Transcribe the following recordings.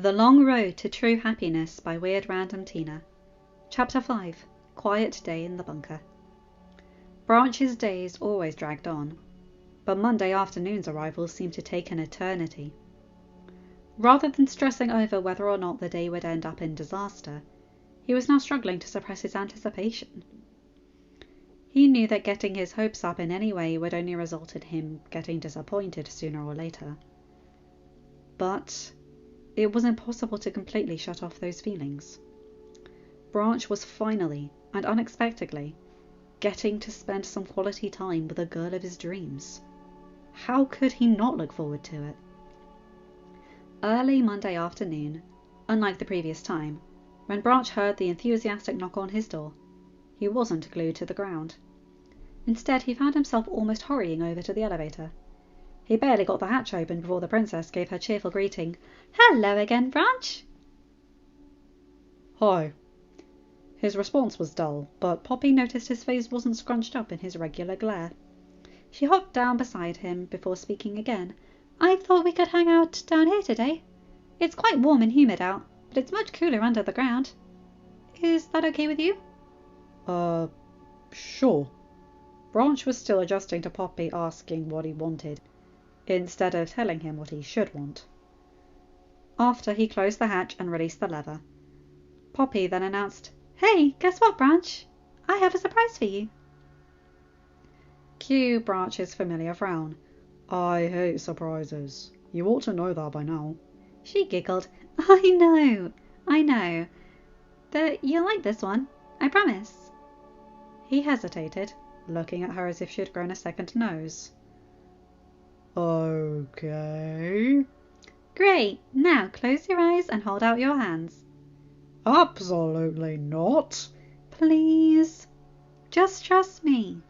The Long Road to True Happiness by WierdRandomTina. Chapter 5. Quiet Day in the Bunker. Branch's days always dragged on, but Monday afternoon's arrival seemed to take an eternity. Rather than stressing over whether or not the day would end up in disaster, he was now struggling to suppress his anticipation. He knew that getting his hopes up in any way would only result in him getting disappointed sooner or later. But it was impossible to completely shut off those feelings. Branch was finally, and unexpectedly, getting to spend some quality time with the girl of his dreams. How could he not look forward to it? Early Monday afternoon, unlike the previous time, when Branch heard the enthusiastic knock on his door, he wasn't glued to the ground. Instead, he found himself almost hurrying over to the elevator. He barely got the hatch open before the princess gave her cheerful greeting. "Hello again, Branch." "Hi." His response was dull, but Poppy noticed his face wasn't scrunched up in his regular glare. She hopped down beside him before speaking again. "I thought we could hang out down here today. It's quite warm and humid out, but it's much cooler under the ground. Is that okay with you?" Sure." Branch was still adjusting to Poppy asking what he wanted, instead of telling him what he should want. After he closed the hatch and released the lever, Poppy then announced, "Hey, guess what, Branch? I have a surprise for you." Cue Branch's familiar frown. "I hate surprises. You ought to know that by now." She giggled. I know. But you'll like this one, I promise." He hesitated, looking at her as if she had grown a second nose. "Okay." "Great. Now close your eyes and hold out your hands." "Absolutely not." "Please. Just trust me."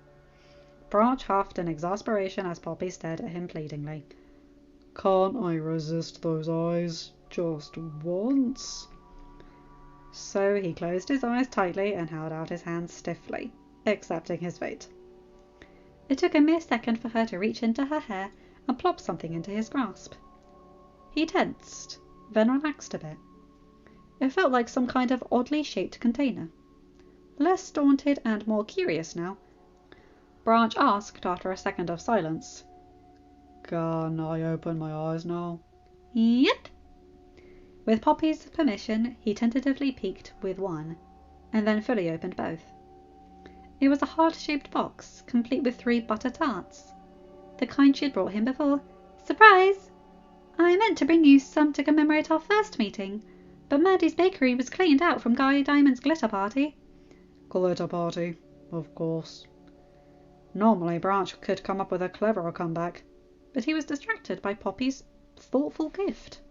Branch huffed in exasperation as Poppy stared at him pleadingly. "Can't I resist those eyes just once?" So he closed his eyes tightly and held out his hands stiffly, accepting his fate. It took a mere second for her to reach into her hair and plop something into his grasp. He tensed, then relaxed a bit. It felt like some kind of oddly shaped container. Less daunted and more curious now, Branch asked after a second of silence, "Can I open my eyes now?" "Yep." With Poppy's permission, he tentatively peeked with one, and then fully opened both. It was a heart-shaped box, complete with 3 butter tarts, the kind she had brought him before. "Surprise! I meant to bring you some to commemorate our first meeting, but Mandy's bakery was cleaned out from Guy Diamond's glitter party." "Glitter party, of course." Normally Branch could come up with a cleverer comeback, but he was distracted by Poppy's thoughtful gift.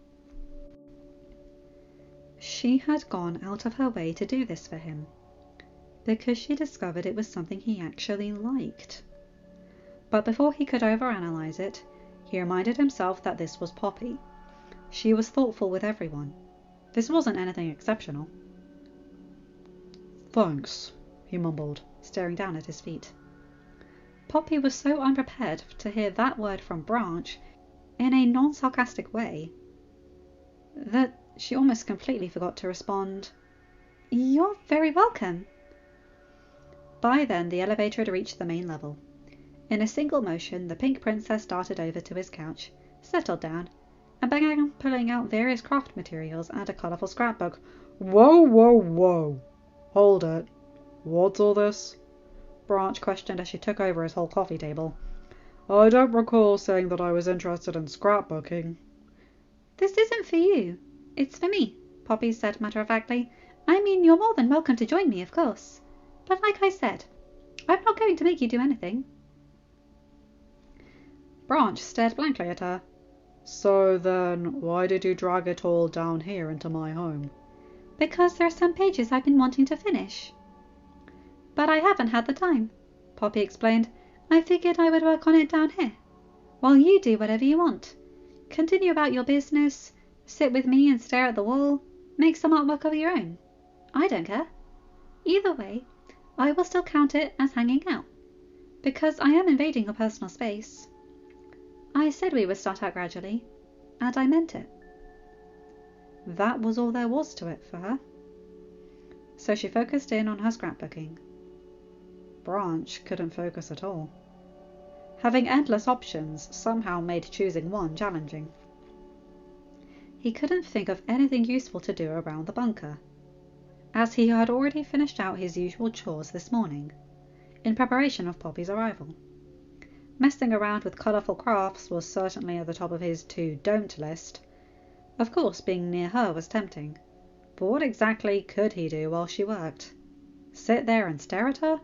She had gone out of her way to do this for him, because she discovered it was something he actually liked. But before he could overanalyze it, he reminded himself that this was Poppy. She was thoughtful with everyone. This wasn't anything exceptional. "Thanks," he mumbled, staring down at his feet. Poppy was so unprepared to hear that word from Branch in a non-sarcastic way that she almost completely forgot to respond, "You're very welcome." By then the elevator had reached the main level. In a single motion, the pink princess darted over to his couch, settled down, and began pulling out various craft materials and a colourful scrapbook. Whoa! Hold it. What's all this?" Branch questioned as she took over his whole coffee table. "I don't recall saying that I was interested in scrapbooking." "This isn't for you. It's for me," Poppy said matter-of-factly. "I mean, you're more than welcome to join me, of course. But like I said, I'm not going to make you do anything." Branch stared blankly at her. "So then, why did you drag it all down here into my home?" "Because there are some pages I've been wanting to finish." "But I haven't had the time," Poppy explained. "I figured I would work on it down here, while you do whatever you want. Continue about your business, sit with me and stare at the wall, make some artwork of your own. I don't care. Either way, I will still count it as hanging out, because I am invading your personal space. I said we would start out gradually, and I meant it." that was all there was to it for her. So she focused in on her scrapbooking. Branch couldn't focus at all. Having endless options somehow made choosing one challenging. He couldn't think of anything useful to do around the bunker, as he had already finished out his usual chores this morning, in preparation of Poppy's arrival. Messing around with colourful crafts was certainly at the top of his to-don't list. Of course, being near her was tempting, but what exactly could he do while she worked? Sit there and stare at her?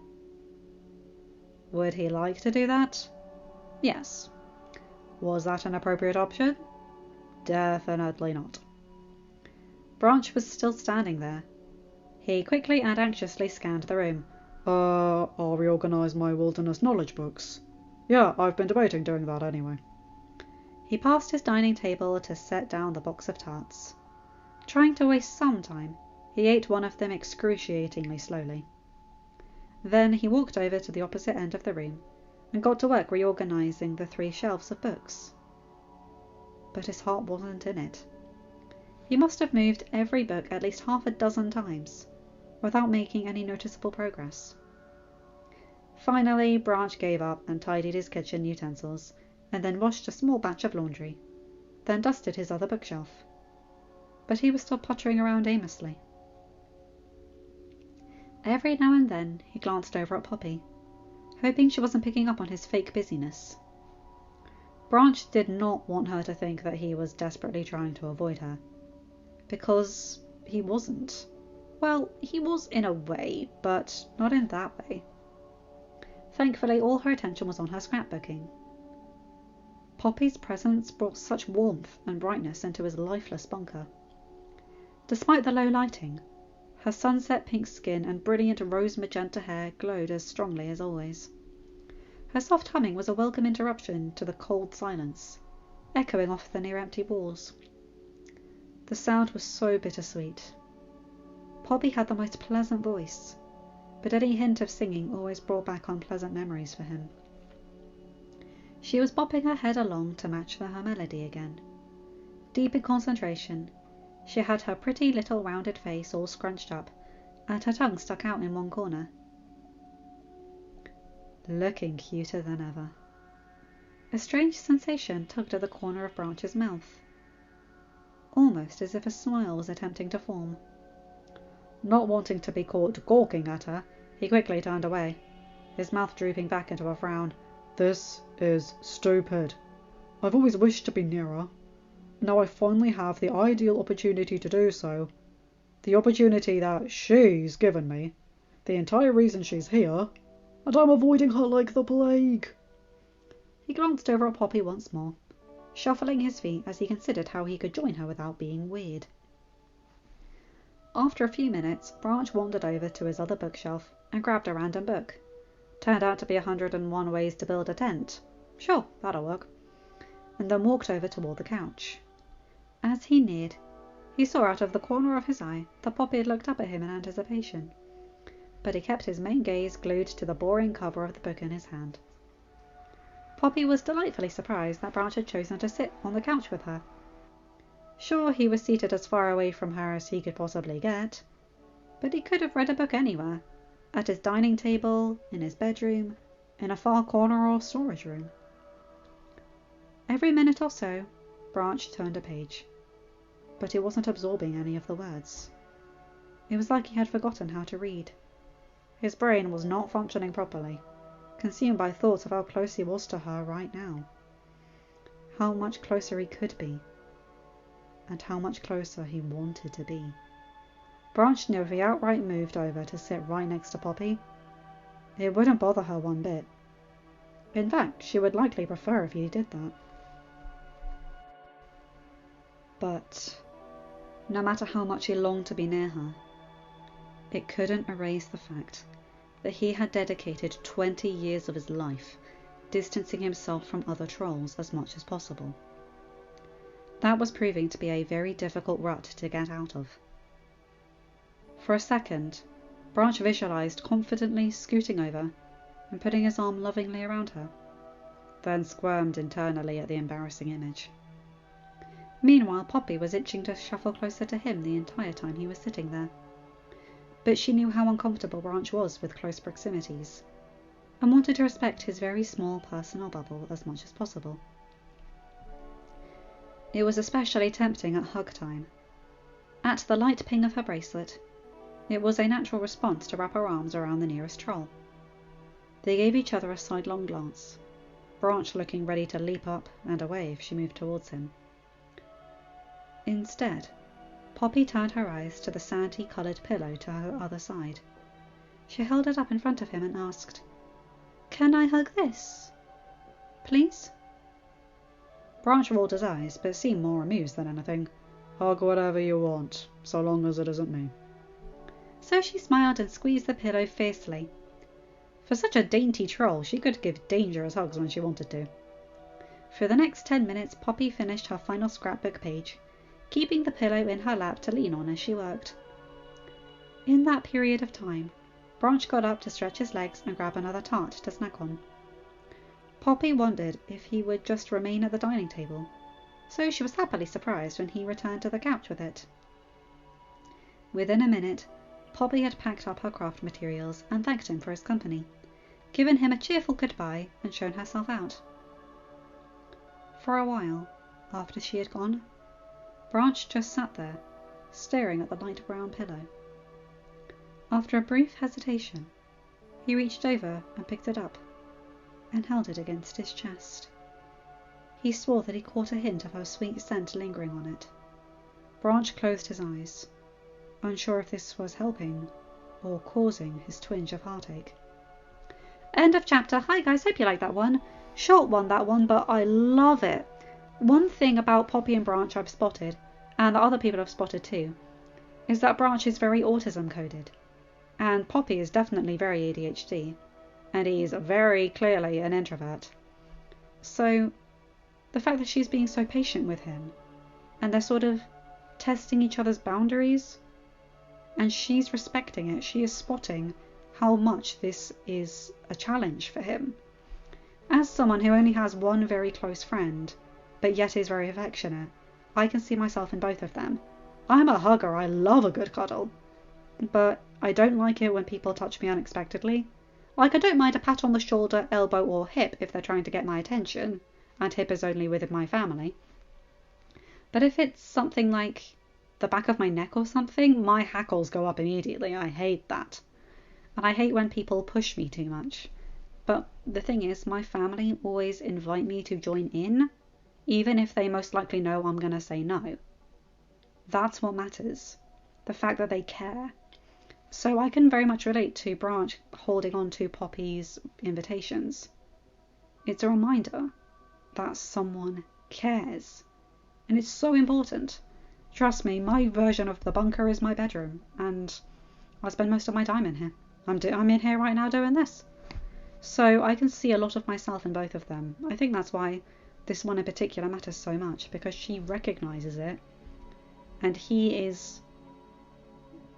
Would he like to do that? Yes. Was that an appropriate option? Definitely not. Branch was still standing there. He quickly and anxiously scanned the room. I'll reorganise my wilderness knowledge books. Yeah, I've been debating doing that anyway. He passed his dining table to set down the box of tarts. Trying to waste some time, he ate one of them excruciatingly slowly. Then he walked over to the opposite end of the room and got to work reorganising the 3 shelves of books. But his heart wasn't in it. He must have moved every book at least half a dozen times, without making any noticeable progress. Finally, Branch gave up and tidied his kitchen utensils, and then washed a small batch of laundry, then dusted his other bookshelf. But he was still pottering around aimlessly. Every now and then he glanced over at Poppy, hoping she wasn't picking up on his fake busyness. Branch did not want her to think that he was desperately trying to avoid her, because he wasn't. Well, he was in a way, but not in that way. Thankfully, all her attention was on her scrapbooking. Poppy's presence brought such warmth and brightness into his lifeless bunker. Despite the low lighting, her sunset pink skin and brilliant rose magenta hair glowed as strongly as always. Her soft humming was a welcome interruption to the cold silence, echoing off the near-empty walls. The sound was so bittersweet. Poppy had the most pleasant voice, but any hint of singing always brought back unpleasant memories for him. She was bopping her head along to match her melody again. Deep in concentration, she had her pretty little rounded face all scrunched up, and her tongue stuck out in one corner. Looking cuter than ever. A strange sensation tugged at the corner of Branch's mouth, almost as if a smile was attempting to form. Not wanting to be caught gawking at her, he quickly turned away, his mouth drooping back into a frown. This is stupid. I've always wished to be near her. Now I finally have the ideal opportunity to do so. The opportunity that she's given me. The entire reason she's here. And I'm avoiding her like the plague. He glanced over at Poppy once more, shuffling his feet as he considered how he could join her without being weird. After a few minutes, Branch wandered over to his other bookshelf and grabbed a random book. Turned out to be 101 Ways to Build a Tent. Sure, that'll work. And then walked over toward the couch. As he neared, he saw out of the corner of his eye that Poppy had looked up at him in anticipation, but he kept his main gaze glued to the boring cover of the book in his hand. Poppy was delightfully surprised that Branch had chosen to sit on the couch with her. Sure, he was seated as far away from her as he could possibly get, but he could have read a book anywhere, at his dining table, in his bedroom, in a far corner or storage room. Every minute or so, Branch turned a page, but he wasn't absorbing any of the words. It was like he had forgotten how to read. His brain was not functioning properly, consumed by thoughts of how close he was to her right now, how much closer he could be, and how much closer he wanted to be. Branch knew if he outright moved over to sit right next to Poppy, it wouldn't bother her one bit. In fact, she would likely prefer if he did that. But no matter how much he longed to be near her, it couldn't erase the fact that he had dedicated 20 years of his life distancing himself from other trolls as much as possible. That was proving to be a very difficult rut to get out of. For a second, Branch visualized confidently scooting over and putting his arm lovingly around her, then squirmed internally at the embarrassing image. Meanwhile, Poppy was itching to shuffle closer to him the entire time he was sitting there. But she knew how uncomfortable Branch was with close proximities, and wanted to respect his very small personal bubble as much as possible. It was especially tempting at hug time. At the light ping of her bracelet, it was a natural response to wrap her arms around the nearest troll. They gave each other a sidelong glance, Branch looking ready to leap up and away if she moved towards him. Instead, Poppy turned her eyes to the sandy-coloured pillow to her other side. She held it up in front of him and asked, "Can I hug this? Please?" Branch rolled his eyes, but seemed more amused than anything. "Hug whatever you want, so long as it isn't me." So she smiled and squeezed the pillow fiercely. For such a dainty troll, she could give dangerous hugs when she wanted to. For the next 10 minutes, Poppy finished her final scrapbook page, keeping the pillow in her lap to lean on as she worked. In that period of time, Branch got up to stretch his legs and grab another tart to snack on. Poppy wondered if he would just remain at the dining table, so she was happily surprised when he returned to the couch with it. Within a minute, Poppy had packed up her craft materials and thanked him for his company, given him a cheerful goodbye and shown herself out. For a while, after she had gone, Branch just sat there, staring at the light brown pillow. After a brief hesitation, he reached over and picked it up, and held it against his chest. He swore that he caught a hint of her sweet scent lingering on it. Branch closed his eyes, unsure if this was helping or causing his twinge of heartache. End of chapter. Hi guys, hope you liked that one. Short one, that one, but I love it. One thing about Poppy and Branch I've spotted, and that other people have spotted too, is that Branch is very autism coded, and Poppy is definitely very ADHD, and he's very clearly an introvert. So the fact that she's being so patient with him, and they're sort of testing each other's boundaries, and she's respecting it, she is spotting how much this is a challenge for him. As someone who only has one very close friend, but yet is very affectionate, I can see myself in both of them. I'm a hugger, I love a good cuddle, but I don't like it when people touch me unexpectedly. Like, I don't mind a pat on the shoulder, elbow or hip if they're trying to get my attention, and hip is only with my family. But if it's something like the back of my neck or something, my hackles go up immediately. I hate that. And I hate when people push me too much. But the thing is, my family always invite me to join in, even if they most likely know I'm going to say no. That's what matters. The fact that they care. So I can very much relate to Branch holding on to Poppy's invitations. It's a reminder that someone cares. And it's so important. Trust me, my version of the bunker is my bedroom, and I spend most of my time in here. I'm in here right now doing this. So I can see a lot of myself in both of them. I think that's why this one in particular matters so much, because she recognises it, and he is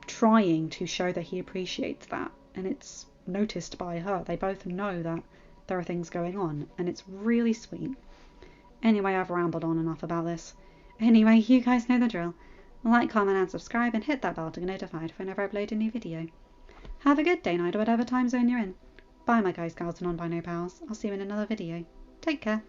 trying to show that he appreciates that, and it's noticed by her. They both know that there are things going on, and it's really sweet. Anyway, I've rambled on enough about this. Anyway, you guys know the drill. Like, comment and subscribe, and hit that bell to get notified whenever I upload a new video. Have a good day, night, or whatever time zone you're in. Bye my guys, gals and non-binary pals. I'll see you in another video. Take care.